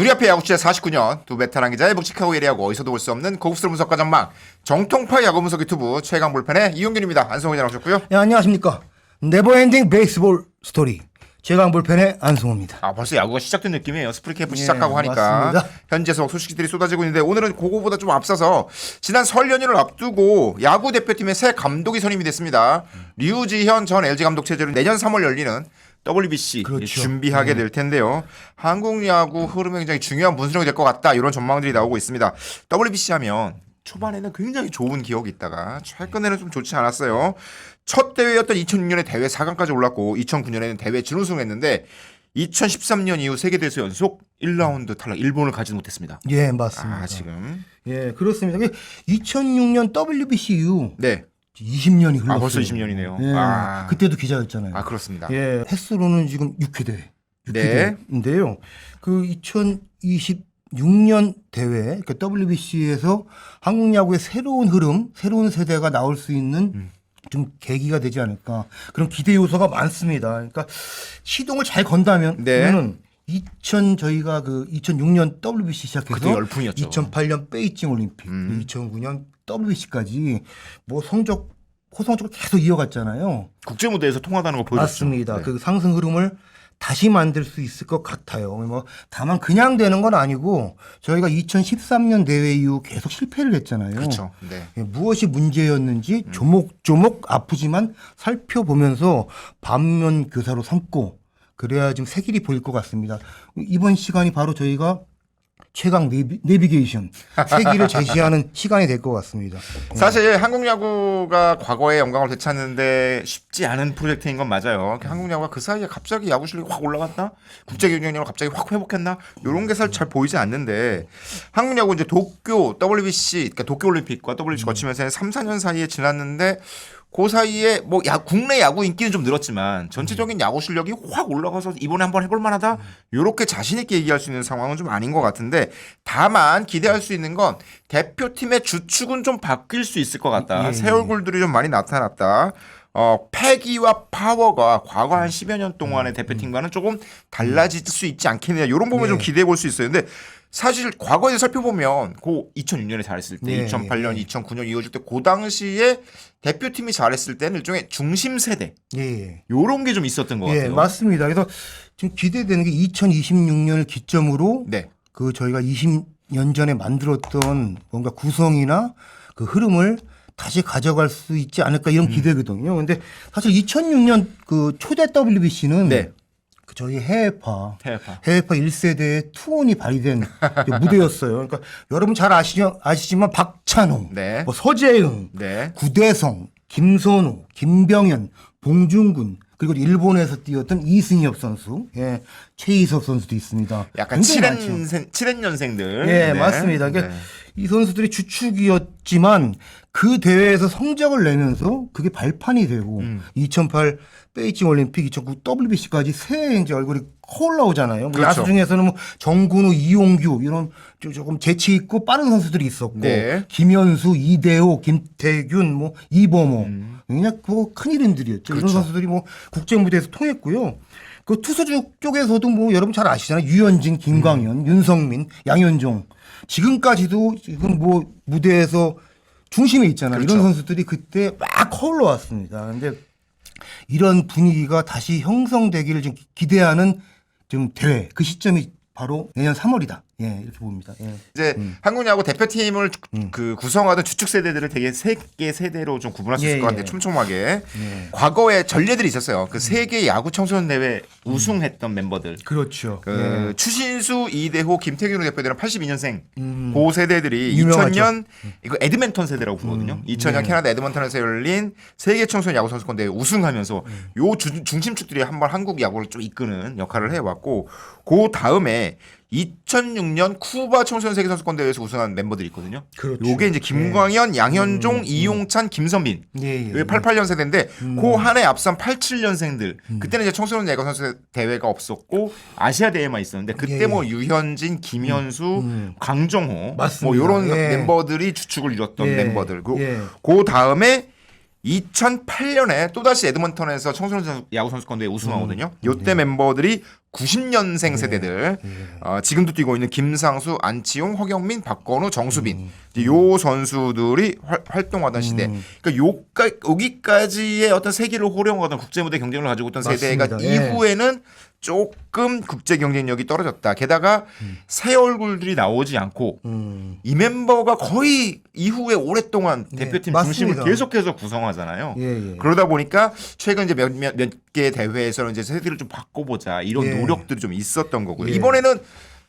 우리 앞에 야구 취재 49년 두 베테랑 기자의 묵직하고 예리하고 어디서도 볼 수 없는 고급스러운 분석과 전망 정통파 야구 분석 유튜브 최강 불펜의 이용균입니다. 안성호 기자 나오셨고요. 네, 안녕하십니까. 네버엔딩 베이스볼 스토리 최강 불펜의 안성호입니다. 벌써 야구가 시작된 느낌이에요. 스프링 캠프 시작하고 하니까 맞습니다. 현지에서 소식들이 쏟아지고 있는데 오늘은 그거보다 좀 앞서서 지난 설 연휴를 앞두고 야구 대표팀의 새 감독이 선임이 됐습니다. 류지현 전 LG 감독 체제로 내년 3월 열리는 WBC 그렇죠. 준비하게 될 텐데요. 한국 야구 흐름에 굉장히 중요한 분수령이 될 것 같다. 이런 전망들이 나오고 있습니다. WBC 하면 초반에는 굉장히 좋은 기억이 있다가 최근에는 좀 좋지 않았어요. 첫 대회였던 2006년에 대회 4강까지 올랐고 2009년에는 대회 준우승했는데 2013년 이후 세계대회에서 연속 1라운드 탈락 일본을 가지 못했습니다. 예, 맞습니다. 지금 예, 그렇습니다. 2006년 WBC 이후 네. 20년이 흘렀어요. 벌써 20년이네요. 예, 그때도 기자였잖아요. 그렇습니다. 예, 횟수로는 지금 6회 네. 대회인데요. 그 2026년 대회, 그 WBC에서 한국 야구의 새로운 흐름, 새로운 세대가 나올 수 있는 좀 계기가 되지 않을까. 그런 기대 요소가 많습니다. 그러니까 시동을 잘 건다면 네. 그러면 저희가 그 2006년 WBC 시작해서 그때 열풍이었죠. 2008년 베이징 올림픽, 2009년 WBC까지 뭐 호성적으로 계속 이어갔잖아요. 국제 무대에서 통하다는 거 보여줬죠. 맞습니다. 네. 그 상승 흐름을 다시 만들 수 있을 것 같아요. 뭐 다만 그냥 되는 건 아니고 저희가 2013년 대회 이후 계속 실패를 했잖아요. 그렇죠. 네. 예, 무엇이 문제였는지 조목조목 아프지만 살펴보면서 반면 교사로 삼고 그래야 좀 새 길이 보일 것 같습니다. 이번 시간이 바로 저희가 최강 내비게이션 새 길을 제시하는 시간이 될 것 같습니다. 사실 한국 야구가 과거의 영광을 되찾는데 쉽지 않은 프로젝트인 건 맞아요. 한국 야구가 그 사이에 갑자기 야구 실력이 확 올라갔나? 국제 경쟁력을 갑자기 확 회복했나? 이런 게 사실 잘 보이지 않는데 한국 야구 이제 도쿄 WBC, 그러니까 도쿄 올림픽과 WBC 거치면서 3, 4년 사이에 지났는데 그 사이에 뭐 국내 야구 인기는 좀 늘었지만 전체적인 야구 실력이 확 올라가서 이번에 한번 해볼 만하다 이렇게 자신 있게 얘기할 수 있는 상황은 좀 아닌 것 같은데 다만 기대할 수 있는 건 대표팀의 주축은 좀 바뀔 수 있을 것 같다. 새 얼굴들이 좀 많이 나타났다. 패기와 파워가 과거 한 10여 년 동안의 대표팀과는 조금 달라질 수 있지 않겠느냐 이런 부분을 좀 기대해 볼 수 있어요. 근데 사실 과거에 살펴보면 그 2006년에 잘했을 때 2008년, 2009년 이어질 때 그 당시에 대표팀이 잘했을 때는 일종의 중심 세대 이런 게 좀 있었던 것 같아요. 맞습니다. 그래서 지금 기대되는 게 2026년을 기점으로 네. 그 저희가 20년 전에 만들었던 뭔가 구성이나 그 흐름을 다시 가져갈 수 있지 않을까 이런 기대거든요. 근데 사실 2006년 그 초대 WBC는 네. 그 저희 해외파 1세대의 투혼이 발휘된 무대였어요. 그러니까 여러분 잘 아시지만 박찬호, 네. 뭐 서재흥, 네. 구대성, 김선우, 김병현, 봉중근 그리고 일본에서 뛰었던 이승엽 선수, 최희석 선수도 있습니다. 약간 7년생들. 네, 맞습니다. 그러니까 이 선수들이 주축이었지만 그 대회에서 성적을 내면서 그게 발판이 되고 2008 베이징 올림픽, 2009 WBC까지 새 이제 얼굴이 올라오잖아요. 그렇죠. 야수 중에서는 뭐 정근우, 이용규 이런 조금 재치 있고 빠른 선수들이 있었고 김현수, 이대호, 김태균, 뭐 이범호 그냥 뭐 큰 이름들이었죠. 그렇죠. 이런 선수들이 뭐 국제 무대에서 통했고요. 그 투수주 쪽에서도 뭐 여러분 잘 아시잖아요. 유현진, 김광현, 윤성민, 양현종 지금까지도 지금 뭐 무대에서 중심에 있잖아요. 그렇죠. 이런 선수들이 그때 막 올라왔습니다. 근데 이런 분위기가 다시 형성되기를 좀 기대하는 좀 대회 그 시점이 바로 내년 3월이다. 이렇게 봅니다. 이제 한국 야구 대표팀을 그 구성하던 주축 세대들을 되게 세 개 세대로 좀 구분할 수 있을 것 같아요. 촘촘하게. 과거에 전례들이 있었어요. 그 세계 야구 청소년 대회 우승했던 멤버들. 그렇죠. 그 추신수, 이대호, 김태균 대표들은 82년생 그 세대들이 유명하죠. 2000년 이거 에드먼턴 세대라고 부르거든요. 2000년 캐나다 에드먼턴에서 열린 세계 청소년 야구 선수권 대회 우승하면서 요 중심축들이 한번 한국 야구를 좀 이끄는 역할을 해왔고 그 다음에 2006년 쿠바 청소년 세계 선수권 대회에서 우승한 멤버들이 있거든요. 그렇죠. 요게 이제 김광현, 양현종, 이용찬, 김선민. 이게 88년 세대인데 그 한 해 앞선 87년생들. 그때는 이제 청소년 야구 선수 대회가 없었고 아시아 대회만 있었는데 그때 뭐 유현진, 김현수, 강정호 맞습니다. 뭐 요런 멤버들이 주축을 이뤘던 멤버들. 그 다음에 2008년에 또다시 에드먼턴에서 청소년 야구 선수권 대회 우승하거든요. 요때 멤버들이 90년생 세대들 지금도 뛰고 있는 김상수, 안치홍, 허경민, 박건우, 정수빈 요 선수들이 활동하던 시대. 그러니까 여기까지의 어떤 세계를 호령하던 국제무대 경쟁을 가지고 있던 세대가 맞습니다. 예. 이후에는 조금 국제 경쟁력이 떨어졌다. 게다가 새 얼굴들이 나오지 않고 이 멤버가 거의 이후에 오랫동안 대표팀 중심을 맞습니다. 계속해서 구성하잖아요. 예. 그러다 보니까 최근 이제 몇 개 대회에서는 이제 세대를 좀 바꿔보자 이런 예. 노력들이 좀 있었던 거고요. 예. 이번에는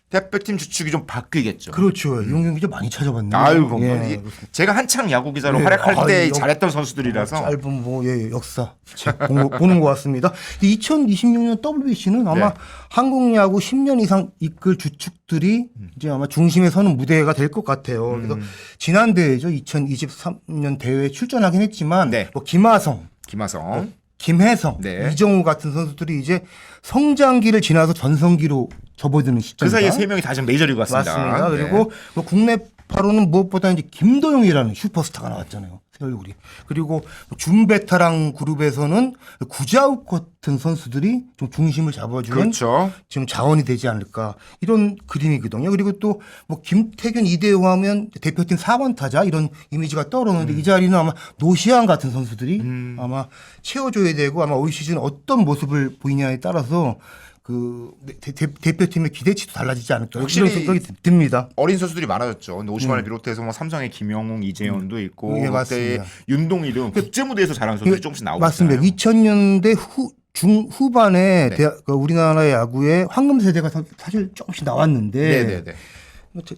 대표팀 주축이 좀 바뀌겠죠. 그렇죠. 이용경 기자 많이 찾아봤네요. 아유, 예. 제가 한창 야구 기자로 예. 활약할 때 아유, 잘했던 선수들이라서 짧은 역사 책 보는 것 같습니다. 2026년 WBC는 아마 네. 한국 야구 10년 이상 이끌 주축들이 이제 아마 중심에 서는 무대가 될 것 같아요. 그래서 지난 대회죠. 2023년 대회에 출전하긴 했지만 네. 뭐 김하성, 김하성. 김혜성, 네. 이정우 같은 선수들이 이제 성장기를 지나서 전성기로 접어드는 시점이다. 그 사이에 세 명이 다 지금 메이저리그 갔습니다. 맞습니다. 네. 그리고 뭐 국내파로는 무엇보다 이제 김도영이라는 슈퍼스타가 나왔잖아요. 새 얼굴이. 그리고 준베테랑 그룹에서는 구자욱 같은 선수들이 좀 중심을 잡아주는 그렇죠. 지금 자원이 되지 않을까 이런 그림이거든요. 그리고 또 뭐 김태균, 이대호 하면 대표팀 4번 타자 이런 이미지가 떠오르는데 이 자리는 아마 노시안 같은 선수들이 아마 채워줘야 되고 아마 올 시즌 어떤 모습을 보이냐에 따라서 그 대표팀의 기대치도 달라지지 않을까 확실히 이런 생각이 듭니다. 어린 선수들이 많아졌죠. 근데 오시만을 비롯해서 뭐 삼성의 김영웅, 이재현도 있고 예, 롯데의 맞습니다. 윤동희 등 국제 무대에서 잘하는 선수들이 조금씩 나오고 맞습니다. 있잖아요. 2000년대 중후반에 네. 우리나라 야구에 황금 세대가 사실 조금씩 나왔는데 네네네.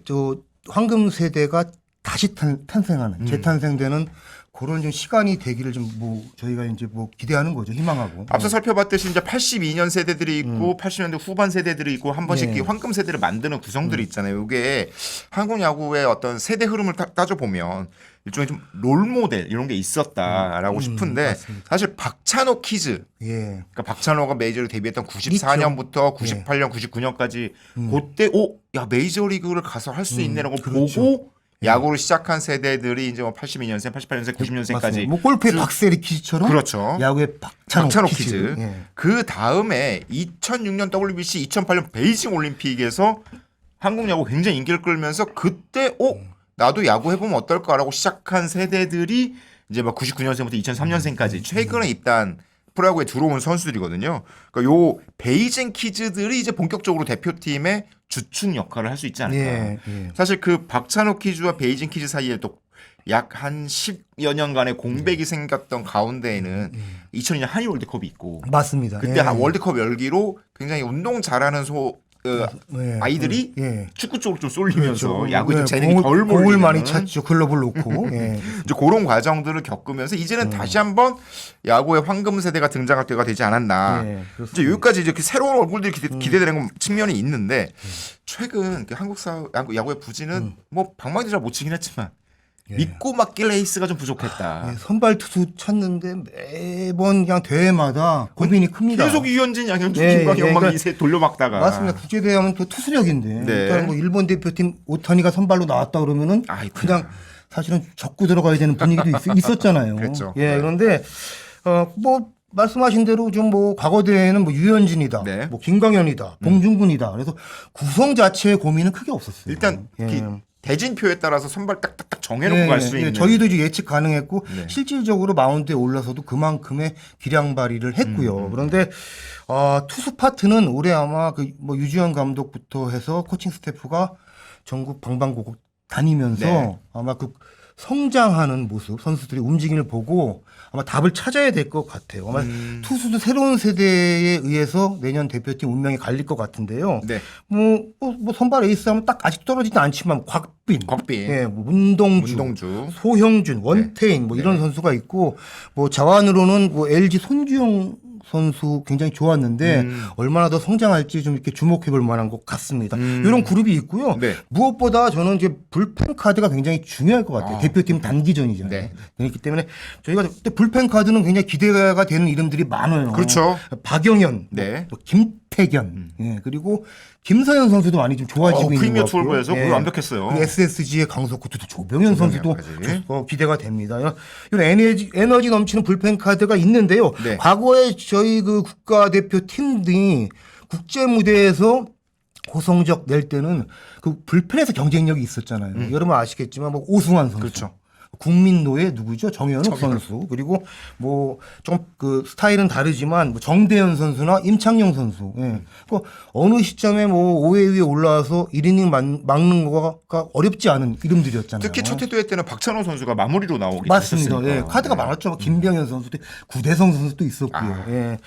저 황금 세대가 다시 탄생하는 재탄생되는 그런 좀 시간이 되기를 좀 뭐 저희가 이제 뭐 기대하는 거죠. 희망하고. 앞서 살펴봤듯이 이제 82년 세대들이 있고 80년대 후반 세대들이 있고 한 번씩 예. 이 황금 세대를 만드는 구성들이 있잖아요. 이게 한국 야구의 어떤 세대 흐름을 따져 보면 일종의 좀 롤모델 이런 게 있었다라고 싶은데 맞습니다. 사실 박찬호 키즈 예. 그러니까 박찬호가 메이저를 데뷔했던 94년부터 98년, 99년까지 그때 야 메이저리그를 가서 할 수 있네라고 그렇죠. 보고 야구를 시작한 세대들이 이제 뭐 82년생, 88년생, 90년생까지 맞습니다. 뭐 골프의 박세리 키즈처럼 그렇죠. 야구의 박찬호 키즈. 예. 그 다음에 2006년 WBC, 2008년 베이징 올림픽에서 한국 야구 굉장히 인기를 끌면서 그때 나도 야구 해보면 어떨까라고 시작한 세대들이 이제 막 99년생부터 2003년생까지 최근에 입단 프로야구에 들어온 선수들이거든요. 그러니까 요 베이징 키즈들이 이제 본격적으로 대표팀의 주축 역할을 할 수 있지 않을까. 예. 사실 그 박찬호 키즈와 베이징 키즈 사이에 또 약 한 10여 년간의 공백이 생겼던 가운데에는 2002년 한일 월드컵이 있고 맞습니다. 그때 예. 월드컵 열기로 굉장히 운동 잘하는 예. 아이들이 예. 축구 쪽으로 좀 쏠리면서 그렇죠. 야구에 좀 예, 재능이 덜 공을 몰리는 많이 찼죠. 글러브를 놓고. 예. 이제 그런 과정들을 겪으면서 이제는 다시 한번 야구의 황금 세대가 등장할 때가 되지 않았나. 예, 이제 여기까지 이제 새로운 얼굴들이 기대되는 측면이 있는데 최근 그 한국 야구의 부진은 뭐 방망이도 잘 못 치긴 했지만 믿고 맡길 에이스가 좀 부족했다. 예, 선발 투수 찾는데 매번 그냥 대회마다 고민이 큽니다. 계속 유현진, 양현종, 예, 김광현 예, 막 그러니까 이세 돌려막다가 맞습니다. 국제대회하면 또 투수력인데 네. 일단 뭐 일본 대표팀 오타니가 선발로 나왔다 그러면은 아이고야. 그냥 사실은 적고 들어가야 되는 분위기도 있었잖아요. 그랬죠. 예, 네. 그런데 뭐 말씀하신 대로 좀 뭐 과거 대회는 뭐 유현진이다, 네. 뭐 김광현이다, 봉준군이다. 그래서 구성 자체의 고민은 크게 없었어요. 일단 예. 대진표에 따라서 선발 딱딱딱 정해놓고 예, 갈 수 예, 있는 저희도 이제 예측 가능했고 네. 실질적으로 마운드에 올라서도 그만큼의 기량 발휘를 했고요. 그런데 투수 파트는 올해 아마 그 뭐 유지현 감독부터 해서 코칭 스태프가 전국 방방곡곡 다니면서 네. 아마 그 성장하는 모습 선수들의 움직임을 보고 아마 답을 찾아야 될 것 같아요. 아마 투수도 새로운 세대에 의해서 내년 대표팀 운명이 갈릴 것 같은데요. 네. 뭐 선발 에이스 하면 딱 아직 떨어지진 않지만 곽빈, 예, 뭐 문동주, 소형준, 원태인 뭐 이런 선수가 있고 뭐 자완으로는 뭐 LG 손주영 선수 굉장히 좋았는데 얼마나 더 성장할지 좀 이렇게 주목해 볼 만한 것 같습니다. 이런 그룹이 있고요. 네. 무엇보다 저는 이제 불펜 카드가 굉장히 중요할 것 같아요. 대표팀 단기전이잖아요. 네. 그렇기 때문에 저희가 그때 불펜 카드는 굉장히 기대가 되는 이름들이 많아요. 그렇죠. 박영현, 네. 또 김태견, 예, 그리고 김서현 선수도 많이 좀 좋아지고 있는 프리미어 것 같고요. 투어에서 그거 완벽했어요. 그리고 SSG의 강석구, 또 조병현 선수도 조병현까지. 기대가 됩니다. 이런 에너지 넘치는 불펜 카드가 있는데요. 네. 과거에 저희 그 국가대표 팀들이 국제 무대에서 고성적 낼 때는 그 불펜에서 경쟁력이 있었잖아요. 여러분 아시겠지만 뭐 오승환 선수. 그렇죠. 국민노의 누구죠? 정현욱 선수. 그리고 뭐 좀 그 스타일은 다르지만 뭐 정대현 선수나 임창용 선수. 예. 그 어느 시점에 뭐 5회 위에 올라와서 1이닝 막는 거가 어렵지 않은 이름들이었잖아요. 특히 첫 회도회 때는 박찬호 선수가 마무리로 나오기 맞습니다. 했었으니까. 예. 카드가 많았죠. 김병현 선수도 구대성 선수도 있었고요. 예.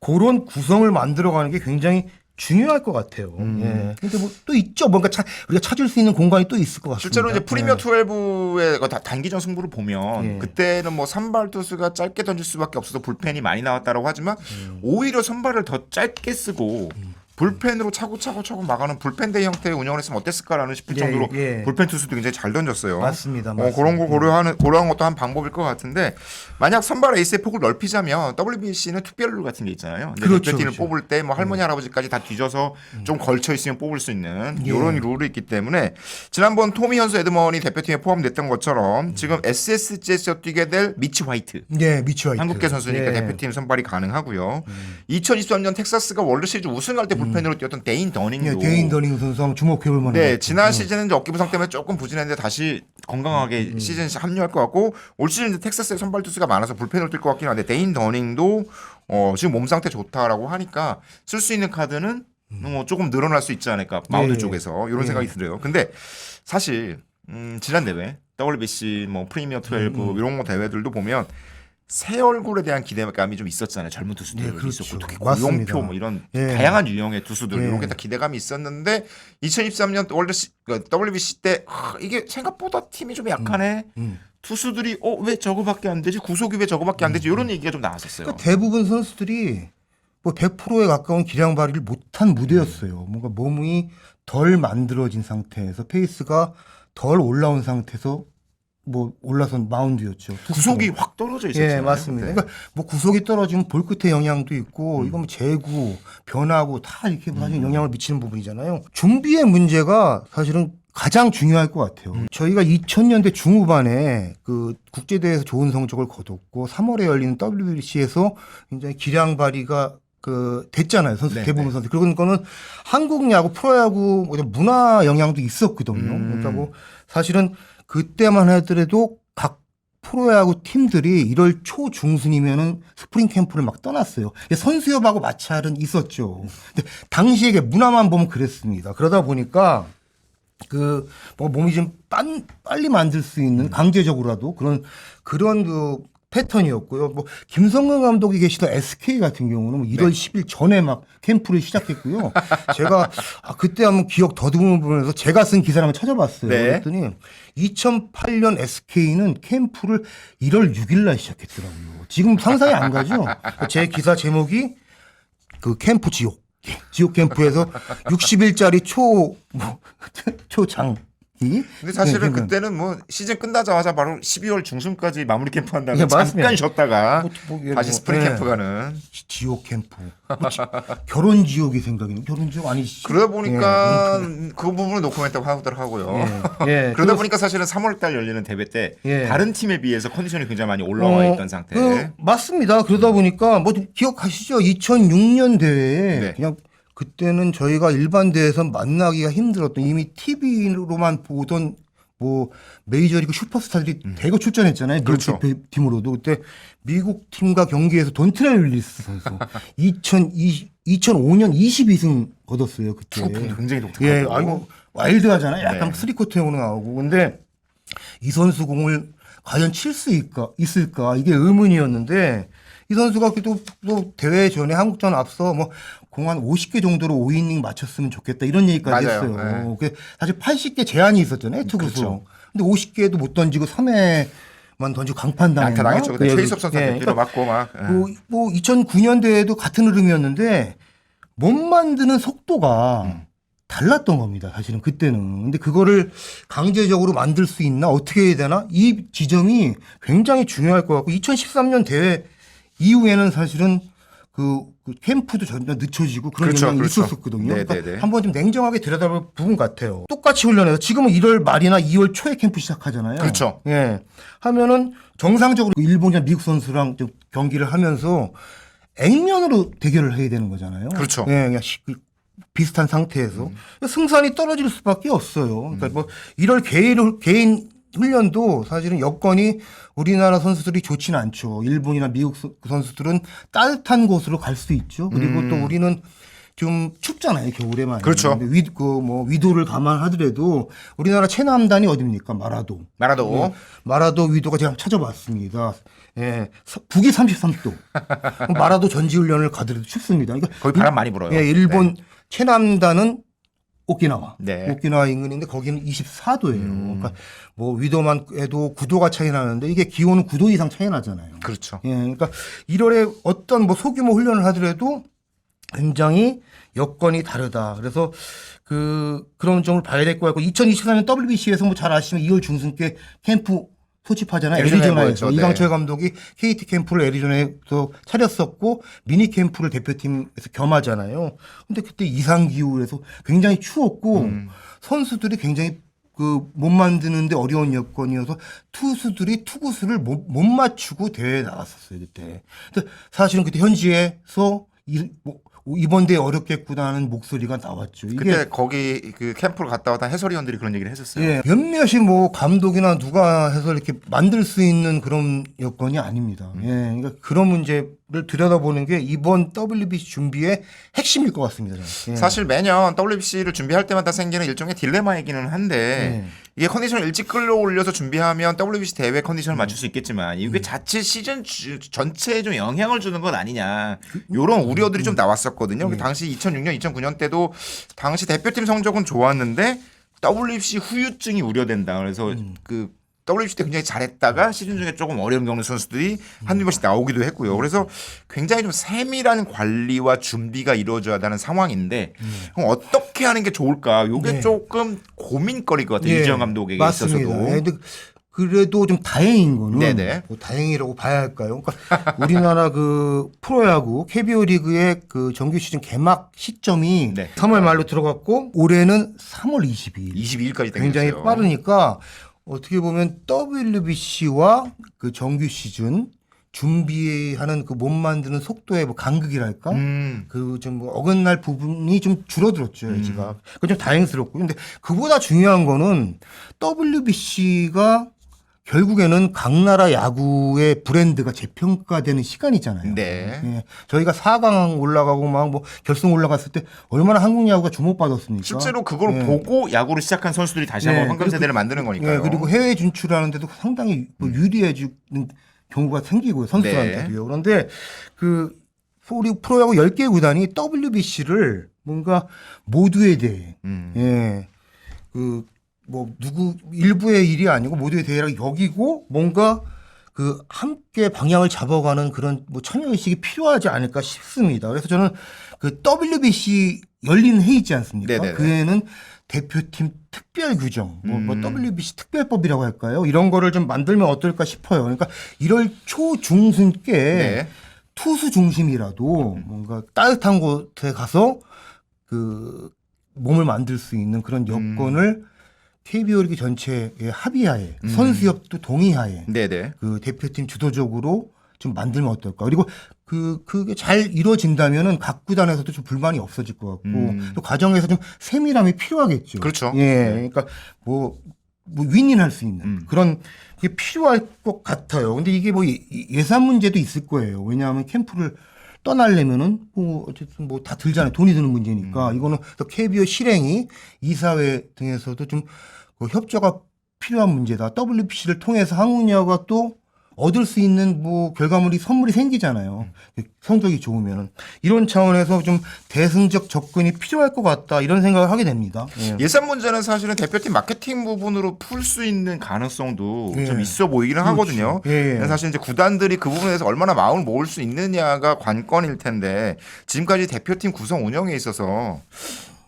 그런 구성을 만들어가는 게 굉장히 중요할 것 같아요. 예. 근데 뭐 또 있죠. 뭔가 우리가 찾을 수 있는 공간이 또 있을 것 같습니다. 실제로 이제 프리미어 12의 단기전 승부를 보면 예. 그때는 뭐 선발 투수가 짧게 던질 수밖에 없어서 불펜이 많이 나왔다라고 하지만 오히려 선발을 더 짧게 쓰고 불펜으로 차고 막아는 불펜대 형태의 운영을 했으면 어땠을까라는 싶을 예, 정도로 예. 불펜 투수도 굉장히 잘 던졌어요. 맞습니다. 그런 거 고려한 것도 한 방법일 것 같은데 만약 선발 에이스의 폭을 넓히자면 WBC는 특별룰 같은 게 있잖아요. 그렇죠, 대표팀을 그렇죠. 뽑을 때 뭐 할머니 할아버지까지 다 뒤져서 좀 걸쳐 있으면 뽑을 수 있는 이런 룰이 있기 때문에 지난번 토미 현수 에드먼이 대표팀에 포함됐던 것처럼 지금 SSG에서 뛰게 될 미치 화이트. 예, 미치 화이트. 한국계 선수니까 예. 대표팀 선발이 가능하고요. 2023년 텍사스가 월드시리즈 우승할 때 불펜으로 뛰었던 데인 더닝도 예, 데인 더닝 선수 한번 주목해볼 만한. 네, 지난 시즌은 이제 어깨 부상 때문에 조금 부진했는데 다시 건강하게 시즌 합류할 것 같고 올 시즌 이제 텍사스에 선발 투수가 많아서 불펜으로 뛸 것 같긴 한데 데인 더닝도 지금 몸 상태 좋다라고 하니까 쓸 수 있는 카드는 조금 늘어날 수 있지 않을까 마운드 예. 쪽에서 이런 생각이 들어요. 근데 사실 지난 대회 WBC 뭐 프리미어 12 이런 거 대회들도 보면 새 얼굴에 대한 기대감이 좀 있었잖아요. 젊은 투수들 네, 그렇죠. 있었고 특히 맞습니다. 고용표 뭐 이런 예. 다양한 유형의 투수들 예. 이렇게 다 기대감이 있었는데 2023년 WBC 때 이게 생각보다 팀이 좀 약하네. 투수들이 왜 저거밖에 안 되지? 구속이 왜 저거밖에 안 되지? 이런 얘기가 좀 나왔었어요. 그러니까 대부분 선수들이 뭐 100%에 가까운 기량 발휘를 못한 무대였어요. 뭔가 몸이 덜 만들어진 상태에서 페이스가 덜 올라온 상태에서 뭐 올라선 마운드였죠. 구속이 확 떨어져 있었잖아요. 예, 맞습니다. 네. 그러니까 뭐 구속이 떨어지면 볼 끝에 영향도 있고 이건 뭐 재구, 변화고 다 이렇게 사실 영향을 미치는 부분이잖아요. 준비의 문제가 사실은 가장 중요할 것 같아요. 저희가 2000년대 중후반에 그 국제대회에서 좋은 성적을 거뒀고 3월에 열리는 WBC에서 굉장히 기량 발휘가 됐잖아요. 선수 네, 대부분 네. 선수. 그리고 그거는 한국 야구, 프로야구 뭐 문화 영향도 있었거든요. 그러니까 뭐 사실은 그때만 하더라도 각 프로야구 팀들이 1월 초 중순이면은 스프링 캠프를 막 떠났어요. 선수협하고 마찰은 있었죠. 근데 당시에 문화만 보면 그랬습니다. 그러다 보니까 뭐 몸이 좀 빨리 만들 수 있는 강제적으로라도 그런 패턴이었고요. 뭐 김성근 감독이 계시던 SK 같은 경우는 뭐 1월 10일 전에 막 캠프를 시작했고요. 제가 그때 한번 기억 더듬을 보면서 제가 쓴 기사를 한번 찾아봤어요. 네. 그랬더니 2008년 SK는 캠프를 1월 6일 날 시작했더라고요. 지금 상상이 안 가죠? 제 기사 제목이 캠프 지옥 캠프에서 60일짜리 초장. 근데 사실은 네, 그때는 뭐 시즌 끝나자마자 바로 12월 중순까지 마무리 캠프 한다고 예, 잠깐 맞습니다. 쉬었다가 다시 뭐, 스프링 예. 캠프 가는. 지옥 캠프. 결혼 지옥이 생각이네. 결혼 지옥 아니지. 그러다 보니까 그 부분을 노코멘트하고 하더라고요. 예. 그러다 보니까 사실은 3월달 열리는 대회 때 예. 다른 팀에 비해서 컨디션이 굉장히 많이 올라와 있던 상태. 맞습니다. 그러다 보니까 뭐 기억하시죠? 2006년 대회에 네. 그냥 그때는 저희가 일반 대회에서 만나기가 힘들었던 이미 TV로만 보던 뭐 메이저리그 슈퍼스타들이 대거 출전했잖아요. 미국 그렇죠. 대표팀으로도 그때 미국 팀과 경기에서 돈트렐 윌리스 선수 2005년 22승 얻었어요. 그때. 투구폼도 굉장히 독특하고. 예, 아이고 와일드하잖아요. 약간 네. 스리코트형으로 나오고. 근데 이 선수 공을 과연 칠 수 있을까 이게 의문이었는데 이 선수가 또 대회 전에 한국전 앞서 뭐 공 한 50개 정도로 5이닝 맞췄으면 좋겠다 이런 얘기까지 맞아요. 했어요. 사실 80개 제한이 있었잖아요. 투구수. 그렇죠. 근데 50개도 못 던지고 3회만 던지고 강판당했나? 당했죠. 그때 최희섭 선수 예, 뒤로 맞고 막. 뭐 2009년 대회도 같은 흐름이었는데 몸 만드는 속도가 달랐던 겁니다. 사실은 그때는. 근데 그거를 강제적으로 만들 수 있나 어떻게 해야 되나 이 지점이 굉장히 중요할 것 같고 2013년 대회 이후에는 사실은 그 캠프도 점점 늦춰지고 그런 그렇죠, 영향이 그렇죠. 있었거든요. 네, 그러니까 네, 네. 한번 좀 냉정하게 들여다볼 부분 같아요. 똑같이 훈련해서 지금은 1월 말이나 2월 초에 캠프 시작하잖아요. 그렇죠. 예. 하면은 정상적으로 일본이나 미국 선수랑 좀 경기를 하면서 액면으로 대결을 해야 되는 거잖아요. 그렇죠. 예, 그냥 비슷한 상태에서 승산이 떨어질 수밖에 없어요. 그러니까 뭐 이럴 개인 훈련도 사실은 여건이 우리나라 선수들이 좋지는 않죠. 일본이나 미국 선수들은 따뜻한 곳으로 갈 수 있죠. 그리고 또 우리는 좀 춥잖아요, 겨울에 많이. 그렇죠. 근데 위도를 감안하더라도 우리나라 최남단이 어디입니까? 마라도. 마라도. 마라도 위도가 제가 찾아봤습니다. 예, 북이 33도. 마라도 전지훈련을 가더라도 춥습니다. 그러니까 거기 바람 많이 불어요. 예, 일본 최남단은 오키나와. 네. 오키나와 인근인데 거기는 24도예요. 그러니까 뭐 위도만 해도 9도가 차이 나는데 이게 기온은 9도 이상 차이 나잖아요. 그렇죠. 예, 그러니까 1월에 어떤 뭐 소규모 훈련을 하더라도 굉장히 여건이 다르다. 그래서 그런 점을 봐야 될 것 같고 2024년 WBC에서 뭐 잘 아시면 2월 중순께 캠프 소집하잖아요. 애리조나에서 네. 이강철 감독이 KT 캠프를 애리조나에서 차렸었고 미니 캠프를 대표팀에서 겸하잖아요. 근데 그때 이상 기후에서 굉장히 추웠고 선수들이 굉장히 못 만드는데 어려운 여건이어서 투수들이 투구수를 못 맞추고 대회에 나갔었어요 그때. 근데 사실은 그때 현지에서 이번 대회 어렵겠구나 하는 목소리가 나왔죠. 그때 거기 그 캠프를 갔다 왔다 해설위원들이 그런 얘기를 했었어요. 예, 몇몇이 뭐 감독이나 누가 해서 이렇게 만들 수 있는 그런 여건이 아닙니다. 예, 그러니까 그런 문제를 들여다보는 게 이번 WBC 준비의 핵심일 것 같습니다. 저는. 예. 사실 매년 WBC를 준비할 때마다 생기는 일종의 딜레마이기는 한데 이게 컨디션을 일찍 끌어올려서 준비하면 WBC 대회 컨디션을 맞출 수 있겠지만 이게 자칫 시즌 전체에 좀 영향을 주는 건 아니냐 이런 우려들이 좀 나왔었거든요. 그 당시 2006년, 2009년 때도 당시 대표팀 성적은 좋았는데 WBC 후유증이 우려된다. 그래서 WBC 때 굉장히 잘했다가 시즌 중에 조금 어려움 겪는 선수들이 한두 번씩 나오기도 했고요. 그래서 굉장히 좀 세밀한 관리와 준비가 이루어져야 하는 상황인데 그럼 어떻게 하는 게 좋을까? 이게 조금 고민거리일 것 같아요. 이재영 감독에게 맞습니다. 있어서도. 예, 근데 그래도 좀 다행인 거는 네네. 뭐 다행이라고 봐야 할까요? 그러니까 우리나라 프로야구 KBO 리그의 정규 시즌 개막 시점이 3월 말로 들어갔고 올해는 3월 22일. 22일까지 굉장히 빠르니까 어떻게 보면 WBC와 정규 시즌 준비하는 못 만드는 속도의 간극이랄까? 좀 어긋날 부분이 좀 줄어들었죠, 여지가. 그건 좀 다행스럽고. 근데 그보다 중요한 거는 WBC가 결국에는 각 나라 야구의 브랜드가 재평가되는 시간이잖아요. 네. 예. 저희가 4강 올라가고 결승 올라갔을 때 얼마나 한국 야구가 주목받았습니까? 실제로 그걸 보고 야구를 시작한 선수들이 다시 한번 황금 세대를 만드는 거니까요. 예, 그리고 해외 진출하는데도 상당히 유리해지는 경우가 생기고요. 선수들한테도요. 그런데 우리 프로야구 10개 구단이 WBC를 뭔가 모두에 대해 예. 일부의 일이 아니고 모두의 대회라고 여기고 뭔가 함께 방향을 잡아가는 그런 참여의식이 필요하지 않을까 싶습니다. 그래서 저는 WBC 열린 회의 있지 않습니까? 네네네. 그 해는 대표팀 특별 규정, WBC 특별법이라고 할까요? 이런 거를 좀 만들면 어떨까 싶어요. 그러니까 1월 초 중순께 투수 중심이라도 뭔가 따뜻한 곳에 가서 몸을 만들 수 있는 그런 여건을 KBO 리그 전체의 합의하에 선수협도 동의하에 대표팀 주도적으로 좀 만들면 어떨까. 그리고 그게 잘 이루어진다면은 각 구단에서도 좀 불만이 없어질 것 같고 또 과정에서 좀 세밀함이 필요하겠죠. 그렇죠. 예, 그러니까 윈윈할 수 있는 그런 게 필요할 것 같아요. 근데 이게 예산 문제도 있을 거예요. 왜냐하면 캠프를 떠나려면은 어쨌든 다 들잖아요. 돈이 드는 문제니까 이거는 KBO 실행이 이사회 등에서도 좀 협조가 필요한 문제다. WBC를 통해서 한국 야구가 또 얻을 수 있는 선물이 생기잖아요. 성적이 좋으면은 이런 차원에서 좀 대승적 접근이 필요할 것 같다 이런 생각을 하게 됩니다. 예산 문제는 사실은 대표팀 마케팅 부분으로 풀 수 있는 가능성도 좀 있어 보이기는 하거든요. 사실 이제 구단들이 그 부분에 대해서 얼마나 마음을 모을 수 있느냐가 관건일 텐데 지금까지 대표팀 구성 운영에 있어서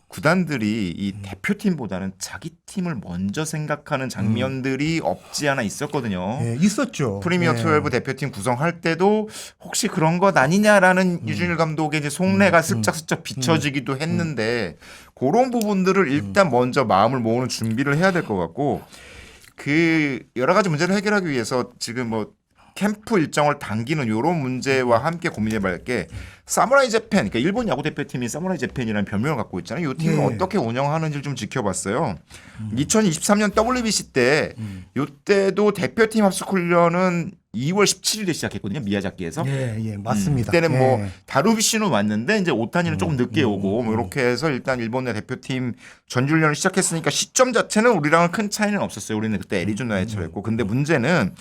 구단들이 이 대표팀보다는 자기 팀을 먼저 생각하는 장면들이 없지 않아 있었거든요. 있었죠. 프리미어 12 대표팀 구성할 때도 혹시 그런 것 아니냐라는 유준일 감독의 이제 속내가 슬쩍슬쩍 비춰지기도 했는데 그런 부분들을 일단 먼저 마음을 모으는 준비를 해야 될 것 같고 여러 가지 문제를 해결하기 위해서 지금 캠프 일정을 당기는 이런 문제와 함께 고민해봐야 할 게 사무라이 재팬, 그러니까 일본 야구 대표팀이 사무라이 재팬이라는 별명을 갖고 있잖아요. 이 팀을 예. 어떻게 운영하는지를 좀 지켜봤어요. 2023년 WBC 때 이때도 대표팀 합숙 훈련은 2월 17일에 시작했거든요. 미야자키에서. 예, 맞습니다. 그때는 예. 뭐 다루비시는 왔는데 이제 오타니는 조금 늦게 오고 뭐 이렇게 해서 일단 일본 내 대표팀 전주훈련을 시작했으니까 시점 자체는 우리랑은 큰 차이는 없었어요. 우리는 그때 애리조나에 처했고. 근데 문제는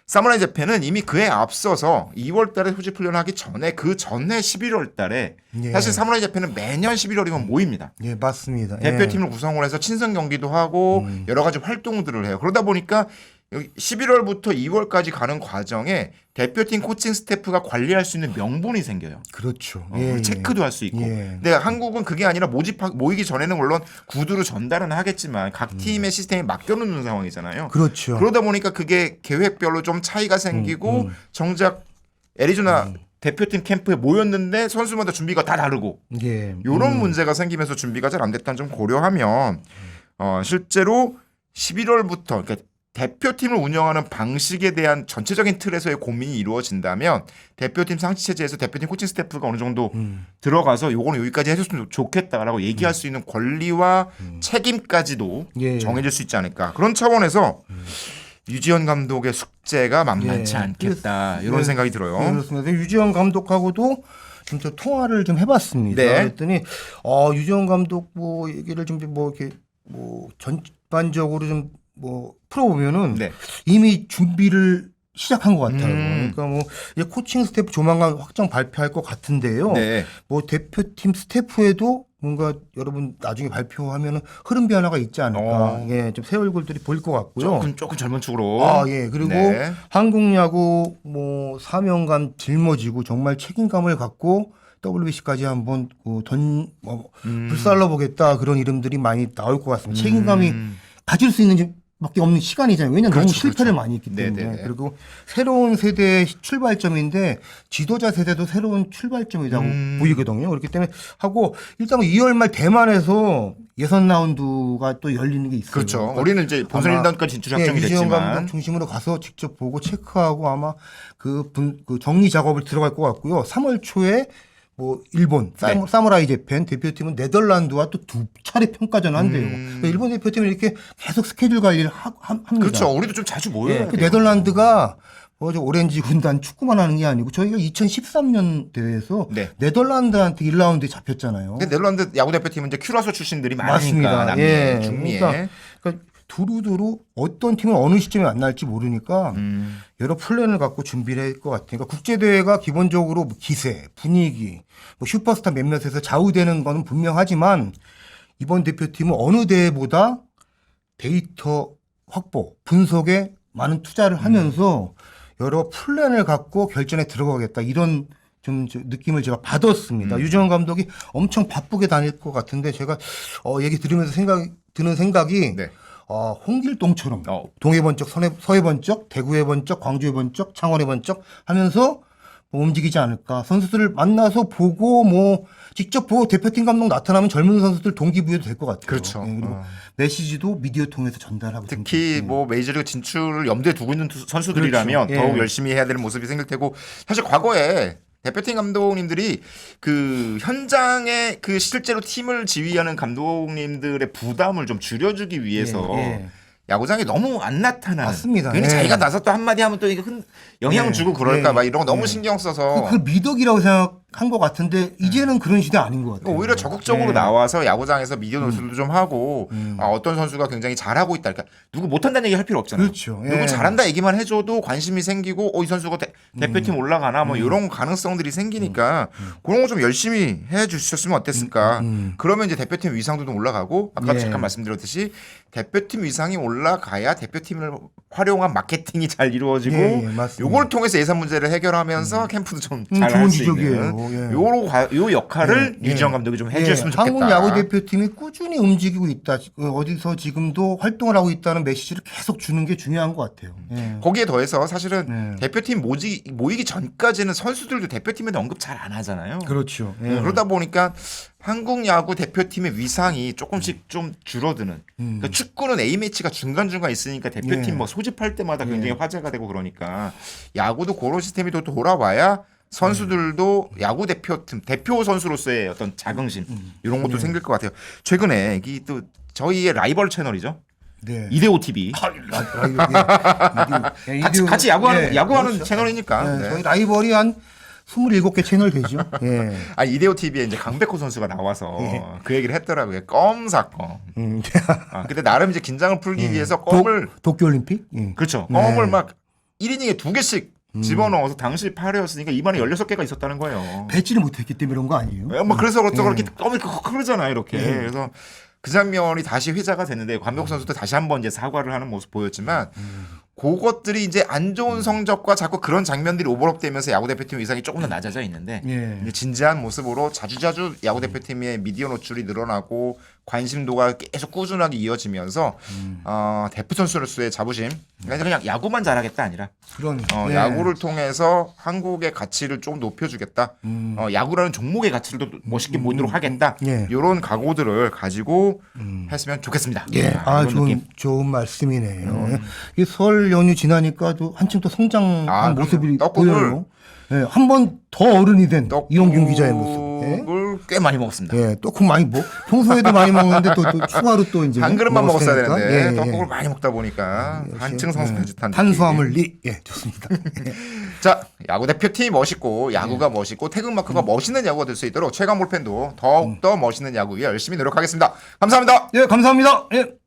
사무라이 재팬은 이미 그에 앞서서 2월 달에 소집 훈련하기 전에 그 전에 11월 달에 예. 사실 사무라이 재팬은 매년 11월이면 모입니다. 예, 맞습니다. 대표팀을 구성을 해서 친선 경기도 하고 여러 가지 활동들을 해요. 그러다 보니까 11월부터 2월까지 가는 과정에 대표팀 코칭 스태프가 관리할 수 있는 명분이 생겨요. 그렇죠. 체크도 할 수 있고. 예. 근데 한국은 그게 아니라 모이기 전에는 물론 구두로 전달은 하겠지만 각 팀의 시스템에 맡겨놓는 상황이잖아요. 그렇죠. 그러다 보니까 그게 계획별로 좀 차이가 생기고 정작 애리조나 대표팀 캠프에 모였는데 선수마다 준비가 다 다르고 예. 이런 문제가 생기면서 준비가 잘 안 됐다는 점 고려하면 실제로 11월부터 그러니까 대표팀을 운영하는 방식에 대한 전체적인 틀에서의 고민이 이루어진다면 대표팀 상시 체제에서 대표팀 코칭 스태프가 어느 정도 들어가서 요거는 여기까지 해줬으면 좋겠다라고 얘기할 수 있는 권리와 책임까지도 예. 정해질 수 있지 않을까. 그런 차원에서 유지현 감독의 숙제가 만만치 예. 않겠다 이런 예. 생각이 들어요. 네, 그렇습니다. 유지현 감독하고도 좀 저 통화를 좀 해봤습니다. 네. 그랬더니 유지현 감독 뭐 얘기를 좀 뭐 이렇게 뭐 전반적으로 좀 뭐 풀어보면은 네. 이미 준비를 시작한 것 같아요. 음. 그러니까 뭐 이제 코칭 스태프 조만간 확정 발표할 것 같은데요. 네. 뭐 대표팀 스태프에도 뭔가 여러분 나중에 발표하면은 흐름 변화가 있지 않을까. 예, 좀 새 얼굴들이 보일 것 같고요. 조금 젊은 축으로. 예. 그리고 네. 한국 야구 뭐 사명감 짊어지고 정말 책임감을 갖고 WBC까지 한번 불살러 보겠다 그런 이름들이 많이 나올 것 같습니다. 책임감이 가질 수 있는 밖에 없는 시간이잖아요. 왜냐하면 너무 그렇죠, 실패를 그렇죠. 많이 했기 때문에. 네네네. 그리고 새로운 세대의 출발점인데 지도자 세대도 새로운 출발점이라고 보이거든요. 그렇기 때문에 하고 일단 2월 말 대만에서 예선 라운드가 또 열리는 게 있어요. 그렇죠. 그러니까 우리는 이제 본선 아마 1단까지 진출 확정이 유지현 됐지만 감독 중심으로 가서 직접 보고 체크하고 아마 그 정리 작업을 들어갈 것 같고요. 3월 초에 뭐 일본 네. 사무라이 재팬 대표팀은 네덜란드와 또 두 차례 평가전 한대요. 그러니까 일본 대표팀은 이렇게 계속 스케줄 관리를 합니다. 그렇죠. 우리도 좀 자주 모여야 그 돼요. 네덜란드가 저 오렌지 군단 축구만 하는 게 아니고 저희가 2013년 대회에서 네. 네덜란드한테 1라운드에 잡혔잖아요. 근데 네덜란드 야구 대표팀은 이제 큐라소 출신들이 많으니까 맞습니다. 남미에, 예. 중미에. 그러니까 두루두루 어떤 팀은 어느 시점에 만날지 모르니까 여러 플랜을 갖고 준비를 할 것 같아요. 그러니까 국제대회가 기본적으로 뭐 기세, 분위기, 뭐 슈퍼스타 몇몇에서 좌우되는 거는 분명하지만 이번 대표팀은 어느 대회보다 데이터 확보, 분석에 많은 투자를 하면서 여러 플랜을 갖고 결전에 들어가겠다. 이런 좀 느낌을 제가 받았습니다. 유지현 감독이 엄청 바쁘게 다닐 것 같은데 제가 얘기 들으면서 드는 생각이 네. 홍길동처럼 동해 번쩍 서해 번쩍 대구해 번쩍 광주해 번쩍 창원해 번쩍 하면서 뭐 움직이지 않을까. 선수들을 만나서 보고 뭐 직접 보고 대표팀 감독 나타나면 젊은 선수들 동기부여도 될 것 같아요. 그렇죠. 네, 그리고 메시지도 미디어 통해서 전달하고 특히 뭐 메이저리그 진출을 염두에 두고 있는 선수들이라면 그렇죠. 더욱 예. 열심히 해야 되는 모습이 생길 테고 사실 과거에 대표팀 감독님들이 그 현장에 그 실제로 팀을 지휘하는 감독님들의 부담을 좀 줄여주기 위해서 예. 야구장에 너무 안 나타나는. 맞습니다. 괜히 예. 자기가 나서 또 한마디 하면 또 이게 영향 예. 주고 그럴까 봐 예. 이런 거 너무 예. 신경 써서 그 미덕이라고 생각한 것 같은데 이제는 그런 시대 아닌 것 같아요. 오히려 적극적으로 예. 나와서 야구장에서 미디어 노출도 좀 하고 어떤 선수가 굉장히 잘하고 있다. 그러니까 누구 못한다는 얘기 할 필요 없잖아요. 그렇죠. 예. 누구 잘한다 얘기만 해줘도 관심이 생기고 이 선수가 대표팀 올라가나 뭐 이런 가능성들이 생기니까 그런 거 좀 열심히 해주셨으면 어땠을까. 그러면 이제 대표팀 위상도 좀 올라가고 아까도 예. 잠깐 말씀드렸듯이 대표팀 위상이 올라가야 대표팀을 활용한 마케팅이 잘 이루어지고 예, 맞습니다. 요걸 통해서 예산 문제를 해결하면서 캠프도 좀 잘 좋은 할 수 지적이에요. 있는 예. 요 역할을 예. 유지현 감독이 좀 해줬으면 좋겠다. 한국 야구 대표팀이 꾸준히 움직이고 있다. 어디서 지금도 활동을 하고 있다는 메시지를 계속 주는 게 중요한 것 같아요. 예. 거기에 더해서 사실은 네. 대표팀 모이기 전까지는 선수들도 대표팀에 언급 잘 안 하잖아요. 그렇죠. 예. 그러다 보니까 한국 야구 대표팀의 위상이 조금씩 좀 줄어드는. 그러니까 축구는 A 매치가 중간중간 있으니까 대표팀 예. 뭐 소집할 때마다 굉장히 화제가 되고 그러니까 야구도 그런 시스템이 또 돌아와야 선수들도 야구 대표팀 대표 선수로서의 어떤 자긍심 이런 것도 생길 것 같아요. 최근에 이 또 저희의 라이벌 채널이죠. 네. 이데오 TV. 같이 야구하는 그렇죠. 채널이니까. 네, 네. 저희 라이벌이 한 27개 채널 되죠. 예. 아 이데오 TV에 이제 강백호 선수가 나와서 그 얘기를 했더라고요. 껌 사건. 아, 근데 나름 이제 긴장을 풀기 위해서 껌을 도쿄올림픽? 예. 그렇죠. 껌을 막 1이닝에 2개씩 집어넣어서 당시 8회였으니까 입안에 16개가 있었다는 거예요. 뱉지를 못했기 때문에 그런 거 아니에요? 뭐 그래서 그렇게 껌이 흐르잖아요. 이렇게. 그래서 그 장면이 다시 회자가 됐는데 강백호 선수도 다시 한번 이제 사과를 하는 모습 보였지만 그것들이 이제 안 좋은 성적과 자꾸 그런 장면들이 오버랩되면서 야구 대표팀 위상이 조금 더 낮아져 있는데 예. 이제 진지한 모습으로 자주자주 야구 대표팀의 미디어 노출이 늘어나고 관심도가 계속 꾸준하게 이어지면서 대표 선수로서의 자부심 그냥 야구만 잘하겠다 아니라 그런 예. 야구를 통해서 한국의 가치를 좀 높여주겠다. 야구라는 종목의 가치를 또 멋있게 보이도록 하겠다. 예. 이런 각오들을 가지고 했으면 좋겠습니다. 예, 이런 느낌. 좋은 말씀이네요. 이 설 연휴 지나니까 또 한층 더 성장한 모습이 떡국을 보여요. 예, 한 번 더 어른이 된 이용균 기자의 모습. 예. 떡국을 꽤 많이 먹었습니다. 예, 떡국 많이 평소에도 많이 먹는데 또 추가로 또 이제 한 그릇만 먹었어야 먹었으니까. 되는데 예, 떡국을 많이 먹다 보니까 한층 성숙한 듯한 탄수화물 예, 좋습니다. 자, 야구 대표팀이 멋있고 야구가 멋있고 태극마크가 멋있는 야구가 될 수 있도록 최강 볼펜도 더욱더 멋있는 야구 위해 열심히 노력하겠습니다. 감사합니다. 예, 감사합니다. 예.